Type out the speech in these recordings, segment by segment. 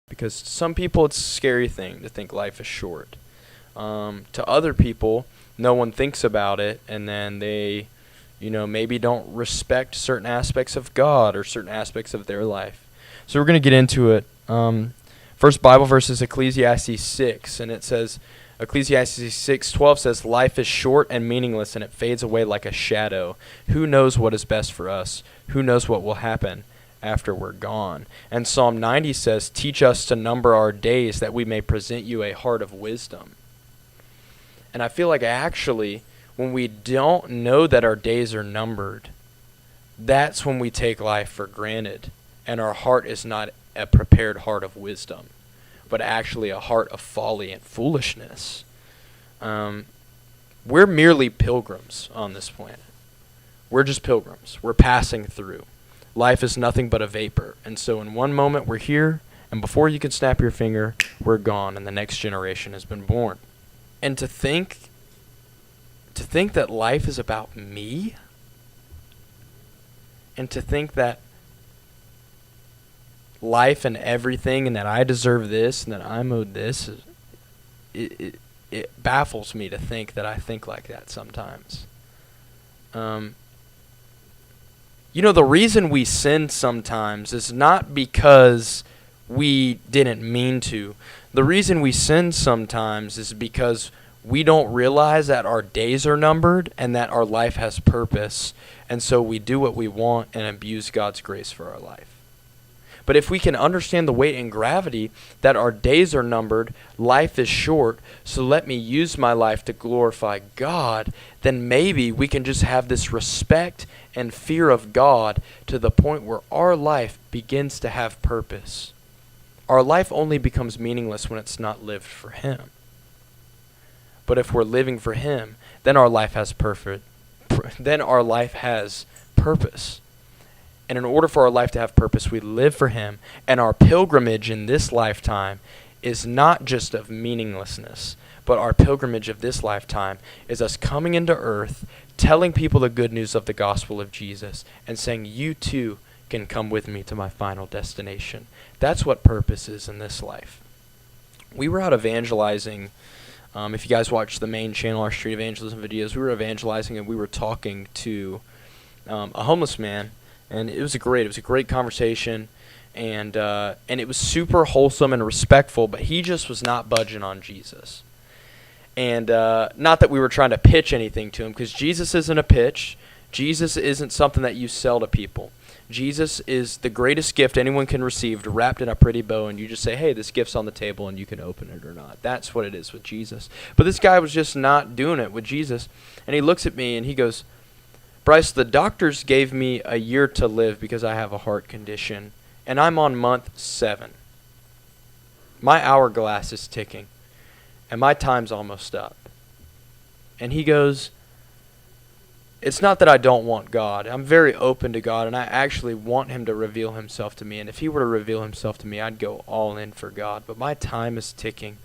Because to some people, it's a scary thing to think life is short. To other people, no one thinks about it, and then they, maybe don't respect certain aspects of God or certain aspects of their life. So we're going to get into it. First Bible verse is Ecclesiastes 6, and it says, Ecclesiastes 6:12 says, "Life is short and meaningless, and it fades away like a shadow. Who knows what is best for us? Who knows what will happen after we're gone?" And Psalm 90 says, "Teach us to number our days, that we may present you a heart of wisdom." And I feel like actually, when we don't know that our days are numbered, that's when we take life for granted, and our heart is not a prepared heart of wisdom, but actually a heart of folly and foolishness. We're merely pilgrims on this planet. We're just pilgrims. We're passing through. Life is nothing but a vapor. And so in one moment we're here, and before you can snap your finger, we're gone, and the next generation has been born. And to think that life is about me, and to think that life and everything, and that I deserve this, and that I'm owed this, it baffles me to think that I think like that sometimes. The reason we sin sometimes is not because we didn't mean to. The reason we sin sometimes is because we don't realize that our days are numbered and that our life has purpose, and so we do what we want and abuse God's grace for our life. But if we can understand the weight and gravity that our days are numbered, life is short, so let me use my life to glorify God, then maybe we can just have this respect and fear of God to the point where our life begins to have purpose. Our life only becomes meaningless when it's not lived for Him. But if we're living for Him, then our life has purpose. And in order for our life to have purpose, we live for Him. And our pilgrimage in this lifetime is not just of meaninglessness, but our pilgrimage of this lifetime is us coming into earth, telling people the good news of the gospel of Jesus, and saying, you too can come with me to my final destination. That's what purpose is in this life. We were out evangelizing. If you guys watch the main channel, our street evangelism videos, we were evangelizing and we were talking to a homeless man. And it was a great conversation, and it was super wholesome and respectful, but he just was not budging on Jesus. And not that we were trying to pitch anything to him, because Jesus isn't a pitch. Jesus isn't something that you sell to people. Jesus is the greatest gift anyone can receive, wrapped in a pretty bow, and you just say, hey, this gift's on the table, and you can open it or not. That's what it is with Jesus. But this guy was just not doing it with Jesus, and he looks at me, and he goes, Bryce, the doctors gave me a year to live because I have a heart condition, and I'm on month 7. My hourglass is ticking, and my time's almost up. And he goes, it's not that I don't want God. I'm very open to God, and I actually want Him to reveal Himself to me. And if He were to reveal Himself to me, I'd go all in for God. But my time is ticking,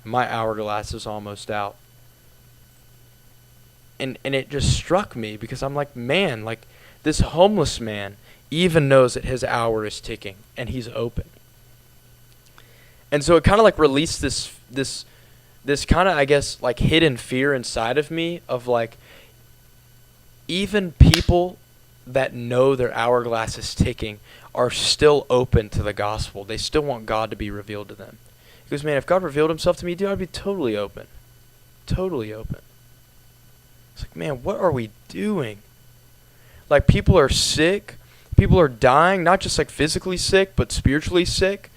and my hourglass is almost out. And it just struck me because I'm like, man, like this homeless man even knows that his hour is ticking and he's open. And so it kind of like released this kind of, I guess, like hidden fear inside of me of like, even people that know their hourglass is ticking are still open to the gospel. They still want God to be revealed to them. He goes, man, if God revealed Himself to me, dude, I'd be totally open. Totally open. It's like, man, what are we doing? Like, people are sick. People are dying, not just like physically sick, but spiritually sick.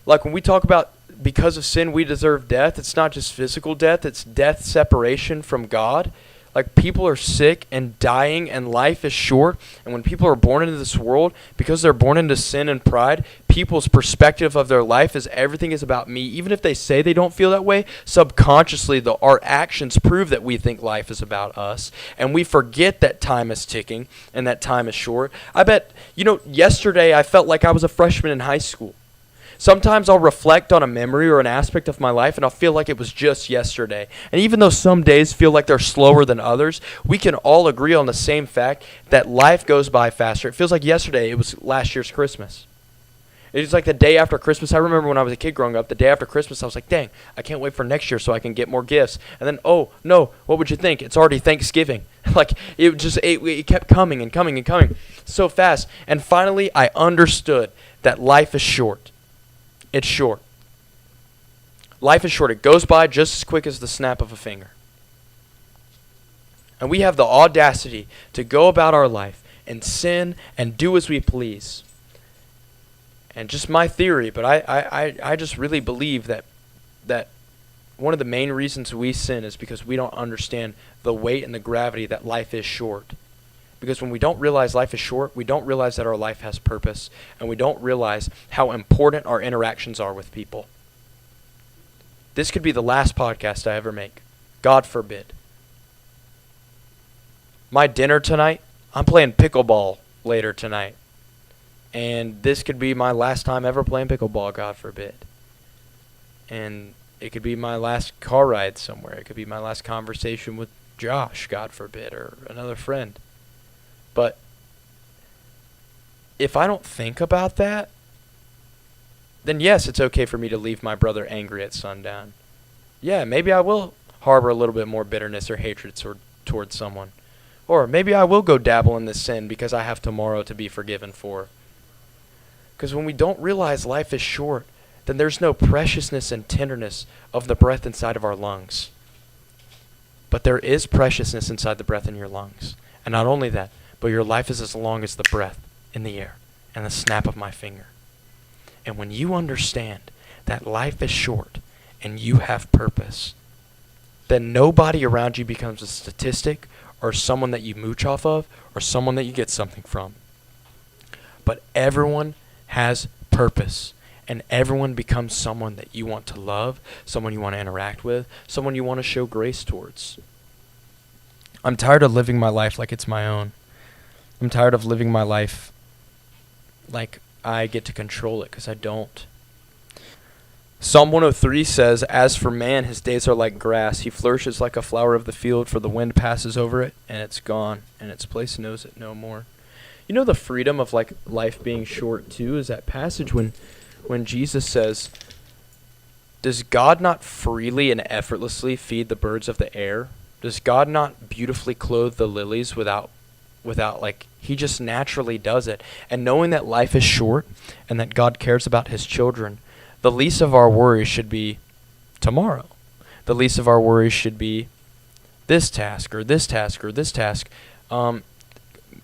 Like when we talk about because of sin we deserve death, it's not just physical death, it's death separation from God. Like, people are sick and dying, and life is short. And when people are born into this world, because they're born into sin and pride, people's perspective of their life is everything is about me. Even if they say they don't feel that way, subconsciously our actions prove that we think life is about us. And we forget that time is ticking and that time is short. I bet, yesterday I felt like I was a freshman in high school. Sometimes I'll reflect on a memory or an aspect of my life and I'll feel like it was just yesterday. And even though some days feel like they're slower than others, we can all agree on the same fact that life goes by faster. It feels like yesterday it was last year's Christmas. It's like the day after Christmas. I remember when I was a kid growing up, the day after Christmas, I was like, dang, I can't wait for next year so I can get more gifts. And then, oh, no, what would you think? It's already Thanksgiving. Like, it kept coming and coming and coming so fast. And finally, I understood that life is short. It's short. Life is short. It goes by just as quick as the snap of a finger. And we have the audacity to go about our life and sin and do as we please. And just my theory, but I just really believe that one of the main reasons we sin is because we don't understand the weight and the gravity that life is short. Because when we don't realize life is short, we don't realize that our life has purpose, and we don't realize how important our interactions are with people. This could be the last podcast I ever make. God forbid. My dinner tonight, I'm playing pickleball later tonight. And this could be my last time ever playing pickleball, God forbid. And it could be my last car ride somewhere. It could be my last conversation with Josh, God forbid, or another friend. But if I don't think about that, then yes, it's okay for me to leave my brother angry at sundown. Yeah, maybe I will harbor a little bit more bitterness or hatred towards someone. Or maybe I will go dabble in this sin because I have tomorrow to be forgiven for. Because when we don't realize life is short, then there's no preciousness and tenderness of the breath inside of our lungs. But there is preciousness inside the breath in your lungs. And not only that, but your life is as long as the breath in the air and the snap of my finger. And when you understand that life is short and you have purpose, then nobody around you becomes a statistic or someone that you mooch off of or someone that you get something from. But everyone has purpose, and everyone becomes someone that you want to love, someone you want to interact with, someone you want to show grace towards. I'm tired of living my life like it's my own. I'm tired of living my life like I get to control it, because I don't. Psalm 103 says, "As for man, his days are like grass. He flourishes like a flower of the field, for the wind passes over it, and it's gone, and its place knows it no more." You know, the freedom of like life being short too is that passage when Jesus says, "Does God not freely and effortlessly feed the birds of the air? Does God not beautifully clothe the lilies without like, he just naturally does it?" And knowing that life is short and that God cares about his children, the least of our worries should be tomorrow. The least of our worries should be this task or this task or this task.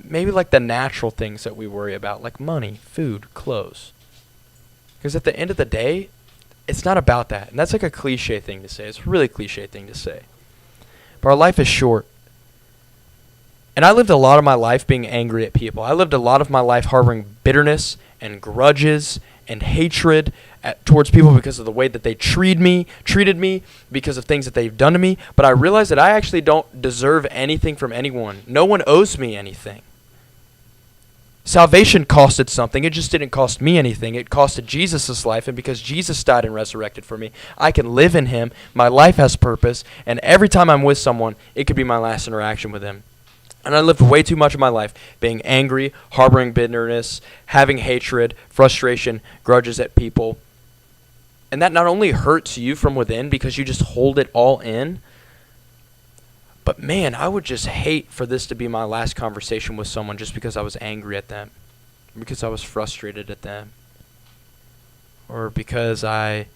Maybe like the natural things that we worry about, like money, food, clothes. Because at the end of the day, it's not about that. And that's like a cliche thing to say. It's a really cliche thing to say. But our life is short. And I lived a lot of my life being angry at people. I lived a lot of my life harboring bitterness and grudges and hatred towards people because of the way that they treated me, because of things that they've done to me. But I realized that I actually don't deserve anything from anyone. No one owes me anything. Salvation costed something. It just didn't cost me anything. It costed Jesus' life, and because Jesus died and resurrected for me, I can live in him. My life has purpose, and every time I'm with someone, it could be my last interaction with him. And I lived way too much of my life being angry, harboring bitterness, having hatred, frustration, grudges at people. And that not only hurts you from within because you just hold it all in, but man, I would just hate for this to be my last conversation with someone just because I was angry at them, because I was frustrated at them, or because I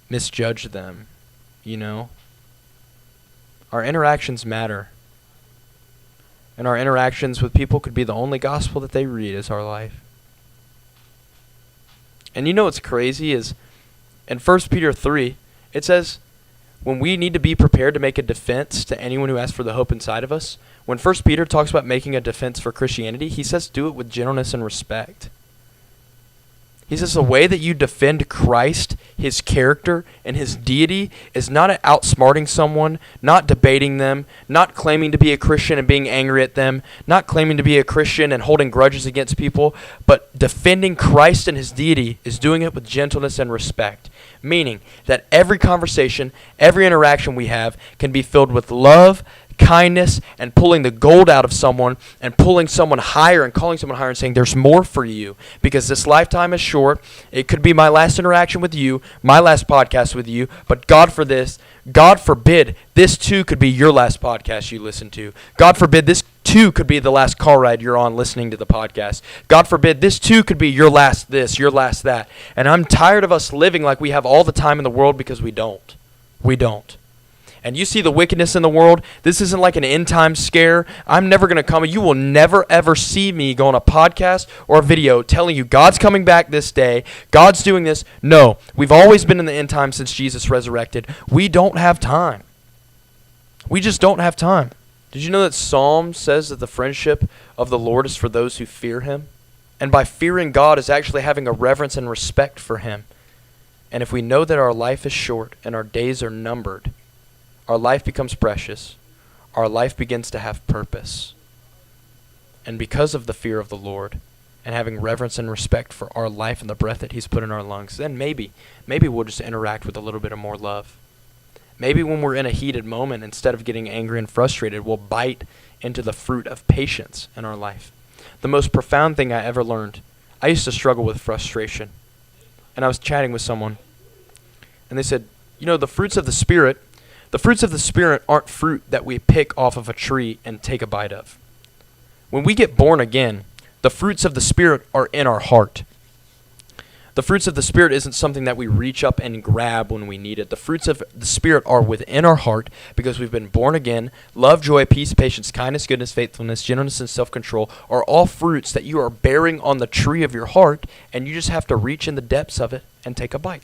misjudged them, you know? Our interactions matter. And our interactions with people could be the only gospel that they read is our life. And you know what's crazy is in 1 Peter 3, it says, when we need to be prepared to make a defense to anyone who asks for the hope inside of us, when 1 Peter talks about making a defense for Christianity, he says do it with gentleness and respect. He says the way that you defend Christ, his character, and his deity is not outsmarting someone, not debating them, not claiming to be a Christian and being angry at them, not claiming to be a Christian and holding grudges against people, but defending Christ and his deity is doing it with gentleness and respect. Meaning that every conversation, every interaction we have can be filled with love, kindness and pulling the gold out of someone and pulling someone higher and calling someone higher and saying there's more for you, because this lifetime is short. It could be my last interaction with you, my last podcast with you, but God forbid, this too could be your last podcast you listen to. God forbid, this too could be the last car ride you're on listening to the podcast. God forbid, this too could be your last this, your last that. And I'm tired of us living like we have all the time in the world, because we don't. We don't. And you see the wickedness in the world. This isn't like an end time scare. I'm never going to come. You will never, ever see me go on a podcast or a video telling you God's coming back this day. God's doing this. No, we've always been in the end time since Jesus resurrected. We don't have time. We just don't have time. Did you know that Psalm says that the friendship of the Lord is for those who fear him? And by fearing God is actually having a reverence and respect for him. And if we know that our life is short and our days are numbered, our life becomes precious. Our life begins to have purpose. And because of the fear of the Lord and having reverence and respect for our life and the breath that he's put in our lungs, then maybe we'll just interact with a little bit of more love. Maybe when we're in a heated moment, instead of getting angry and frustrated, we'll bite into the fruit of patience in our life. The most profound thing I ever learned, I used to struggle with frustration. And I was chatting with someone, and they said, the fruits of the Spirit aren't fruit that we pick off of a tree and take a bite of. When we get born again, the fruits of the Spirit are in our heart. The fruits of the Spirit isn't something that we reach up and grab when we need it. The fruits of the Spirit are within our heart because we've been born again. Love, joy, peace, patience, kindness, goodness, faithfulness, gentleness, and self-control are all fruits that you are bearing on the tree of your heart, and you just have to reach in the depths of it and take a bite.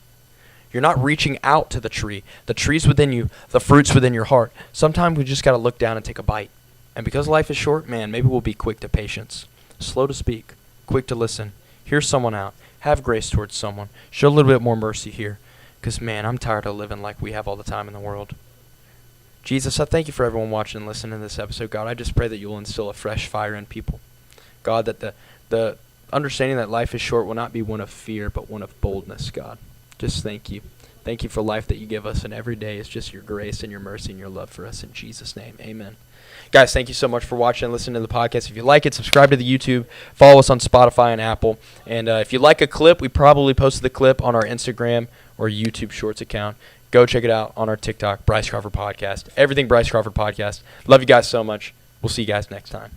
You're not reaching out to the tree. The tree's within you, the fruit's within your heart. Sometimes we just got to look down and take a bite. And because life is short, maybe we'll be quick to patience, slow to speak, quick to listen, hear someone out, have grace towards someone, show a little bit more mercy here. Because, I'm tired of living like we have all the time in the world. Jesus, I thank you for everyone watching and listening to this episode. God, I just pray that you'll instill a fresh fire in people. God, that the understanding that life is short will not be one of fear, but one of boldness, God. Just thank you. Thank you for life that you give us, and every day is just your grace and your mercy and your love for us. In Jesus' name, amen. Guys, thank you so much for watching and listening to the podcast. If you like it, subscribe to the YouTube. Follow us on Spotify and Apple. And if you like a clip, we probably posted the clip on our Instagram or YouTube Shorts account. Go check it out on our TikTok, Bryce Crawford Podcast. Everything Bryce Crawford Podcast. Love you guys so much. We'll see you guys next time.